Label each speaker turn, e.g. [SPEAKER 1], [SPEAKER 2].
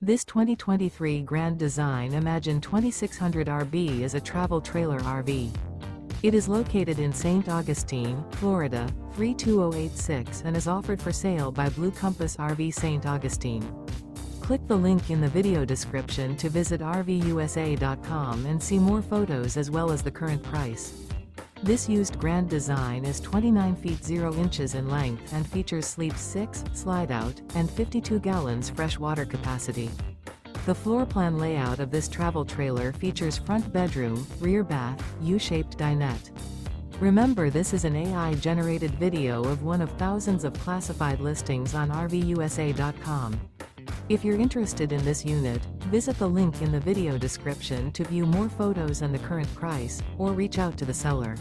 [SPEAKER 1] This 2023 Grand Design Imagine 2600 RB is a travel trailer RV. It is located in St. Augustine, Florida, 32086 and is offered for sale by Blue Compass RV St. Augustine. Click the link in the video description to visit RVUSA.com and see more photos as well as the current price. This used Grand Design is 29 feet 0 inches in length and features sleep 6, slide-out, and 52 gallons fresh water capacity. The floor plan layout of this travel trailer features front bedroom, rear bath, U-shaped dinette. Remember, this is an AI-generated video of one of thousands of classified listings on RVUSA.com. If you're interested in this unit, visit the link in the video description to view more photos and the current price, or reach out to the seller.